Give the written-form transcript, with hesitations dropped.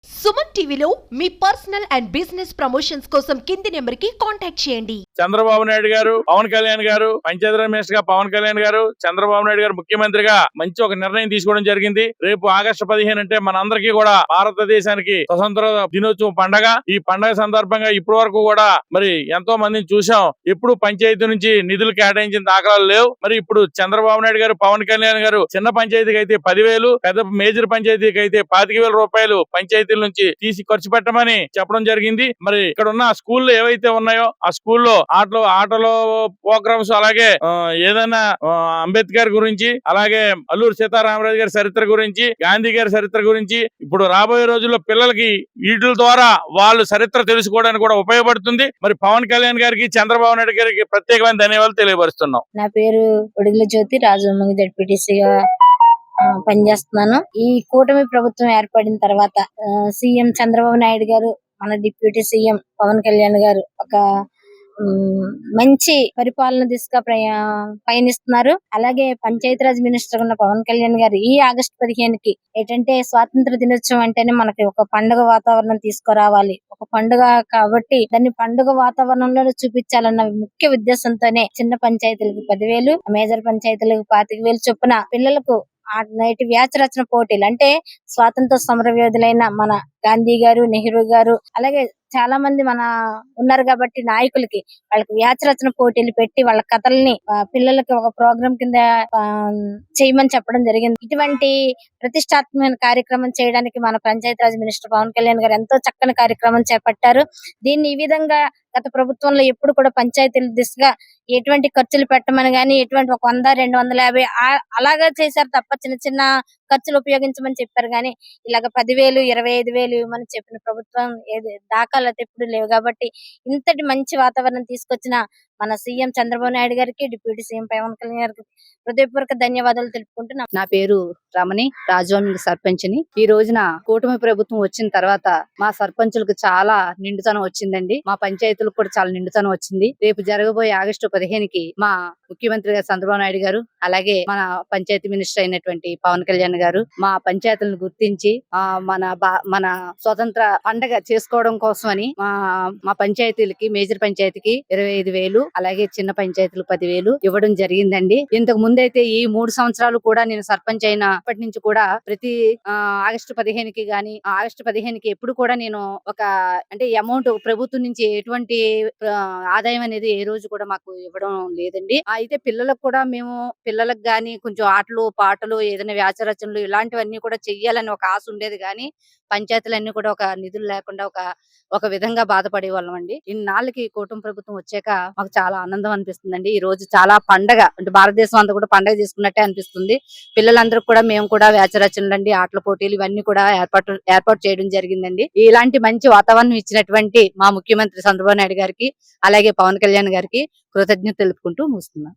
సుమన్ టీవీలో మీ personal and business promotions కోసం కింది నెంబర్కి కాంటాక్ట్ చేయండి. చంద్రబాబు నాయుడు గారు, పవన్ కళ్యాణ్ గారు, పంచాయతీరాజ్ మినిస్టర్ గా పవన్ కళ్యాణ్ గారు, చంద్రబాబు నాయుడు గారు ముఖ్యమంత్రిగా మంచి ఒక నిర్ణయం తీసుకోవడం జరిగింది. రేపు ఆగస్టు 15 అంటే మనందరికీ కూడా భారతదేశానికి స్వతంత్ర దినోత్సవం పండగ. ఈ పండగ సందర్భంగా ఇప్పటి వరకు కూడా మరి ఎంతో మందిని చూసాం. ఎప్పుడు పంచాయతీ నుంచి నిధులు కేటాయించిన దాఖలాలు లేవు. మరి ఇప్పుడు చంద్రబాబు నాయుడు గారు, పవన్ కళ్యాణ్ గారు చిన్న పంచాయతీకి అయితే 10,000, పెద్ద మేజర్ పంచాయతీకి అయితే 25,000 రూపాయలు పంచాయతీల నుంచి తీసి ఖర్చు పెట్టమని చెప్పడం జరిగింది. మరి ఇక్కడ ఉన్న స్కూల్లో ఏవైతే ఉన్నాయో ఆ స్కూల్లో ఆటలో ప్రోగ్రామ్స్, అలాగే ఏదైనా అంబేద్కర్ గురించి, అలాగే అల్లూరు సీతారామరాజు గారి చరిత్ర గురించి, గాంధీ గారి చరిత్ర గురించి ఇప్పుడు రాబోయే రోజుల్లో పిల్లలకి వీటి ద్వారా వాళ్ళు చరిత్ర తెలుసుకోవడానికి కూడా ఉపయోగపడుతుంది. మరి పవన్ కళ్యాణ్ గారికి, చంద్రబాబు నాయుడు గారికి ప్రత్యేకమైన ధన్యవాదాలు తెలియపరుస్తున్నాం. నా పేరు ఒడిగల జ్యోతి, రాజమండ్రి జడ్పీటీసీగా పనిచేస్తున్నాను. ఈ కూటమి ప్రభుత్వం ఏర్పడిన తర్వాత సీఎం చంద్రబాబు నాయుడు గారు, మన డిప్యూటీ సీఎం పవన్ కళ్యాణ్ గారు ఒక మంచి పరిపాలన దిశగా పయనిస్తున్నారు. అలాగే పంచాయతీరాజ్ మినిస్టర్ ఉన్న పవన్ కళ్యాణ్ గారు ఈ ఆగస్టు 15కి ఏంటంటే స్వాతంత్ర దినోత్సవం అంటేనే మనకి ఒక పండుగ వాతావరణం తీసుకురావాలి. ఒక పండుగ కాబట్టి దాన్ని పండుగ వాతావరణంలో చూపించాలన్న ముఖ్య ఉద్దేశంతోనే చిన్న పంచాయతీలకు 10,000, మేజర్ పంచాయతీలకు 25,000 చొప్పున పిల్లలకు నేటి వ్యాసరచన పోటీలు, అంటే స్వాతంత్ర సమరయోధులైన మన గాంధీ గారు, నెహ్రూ గారు, అలాగే చాలా మంది మన ఉన్నారు కాబట్టి నాయకులకి వాళ్ళకి వ్యాసరచన పోటీలు పెట్టి వాళ్ళ కథల్ని పిల్లలకి ఒక ప్రోగ్రాం కింద చేయమని చెప్పడం జరిగింది. ఇటువంటి ప్రతిష్టాత్మకమైన కార్యక్రమం చేయడానికి మన పంచాయతీరాజ్ మినిస్టర్ పవన్ కళ్యాణ్ గారు ఎంతో చక్కని కార్యక్రమం చేపట్టారు. దీన్ని ఈ విధంగా గత ప్రభుత్వంలో ఎప్పుడు కూడా పంచాయతీల దిశగా ఎటువంటి ఖర్చులు పెట్టమని గానీ, ఎటువంటి 100, 250 అలాగా చేశారు తప్ప చిన్న చిన్న ఖర్చులు ఉపయోగించమని చెప్పారు. గానీ ఇలాగ 10,000, 25,000 ఇవ్వమని చెప్పిన ప్రభుత్వం దాఖలు అయితే ఎప్పుడు లేవు. కాబట్టి ఇంతటి మంచి వాతావరణం తీసుకొచ్చిన మన సీఎం చంద్రబాబు నాయుడు గారికి, డిప్యూటీ సీఎం పవన్ కళ్యాణ్ గారికి హృదయపూర్వక ధన్యవాదాలు తెలుపుకుంటున్నా. నా పేరు రమణి, రాజవంగి సర్పంచ్ని. ఈ రోజున కూటమి ప్రభుత్వం వచ్చిన తర్వాత మా సర్పంచులకు చాలా నిండుతనం వచ్చిందండి. మా పంచాయతీలకు కూడా చాలా నిండుతనం వచ్చింది. రేపు జరగబోయే ఆగస్టు 15కి మా ముఖ్యమంత్రి గారు చంద్రబాబు నాయుడు గారు, అలాగే మన పంచాయతీ మినిస్టర్ అయినటువంటి పవన్ కళ్యాణ్ గారు మా పంచాయతీలను గుర్తించి మన స్వతంత్ర పండగ చేసుకోవడం కోసం అని మా పంచాయతీలకి, మేజర్ పంచాయతీకి 25,000, అలాగే చిన్న పంచాయతీలు 10,000 ఇవ్వడం జరిగిందండి. ఇంతకు ముందైతే ఈ 3 సంవత్సరాలు కూడా నేను సర్పంచ్ అయినప్పటి నుంచి కూడా ప్రతి ఆగస్టు 15కి గాని, ఆగస్టు 15కి ఎప్పుడు కూడా నేను ఒక అంటే అమౌంట్ ప్రభుత్వం నుంచి ఎటువంటి ఆదాయం అనేది ఏ రోజు కూడా మాకు ఇవ్వడం లేదండి. అయితే పిల్లలకు కూడా మేము పిల్లలకు గాని కొంచెం ఆటలు పాటలు, ఏదైనా వ్యాసరచనలు ఇలాంటివన్నీ కూడా చెయ్యాలని ఒక ఆశ ఉండేది. కానీ పంచాయతీలన్నీ కూడా ఒక నిధులు లేకుండా ఒక విధంగా బాధపడే వాళ్ళం అండి. ఇన్నాళ్ళకి కూటమి ప్రభుత్వం వచ్చాక మాకు చాలా ఆనందం అనిపిస్తుందండి. ఈ రోజు చాలా పండగ, అంటే భారతదేశం అంతా కూడా పండగ చేసుకున్నట్టే అనిపిస్తుంది. పిల్లలందరూ కూడా మేము కూడా వ్యాసరచనలు అండి, ఆటల పోటీలు ఇవన్నీ కూడా ఏర్పాటు చేయడం జరిగిందండి. ఇలాంటి మంచి వాతావరణం ఇచ్చినటువంటి మా ముఖ్యమంత్రి చంద్రబాబు నాయుడు గారికి, అలాగే పవన్ కళ్యాణ్ గారికి కృతజ్ఞత తెలుపుకుంటూ ముగిస్తున్నాం.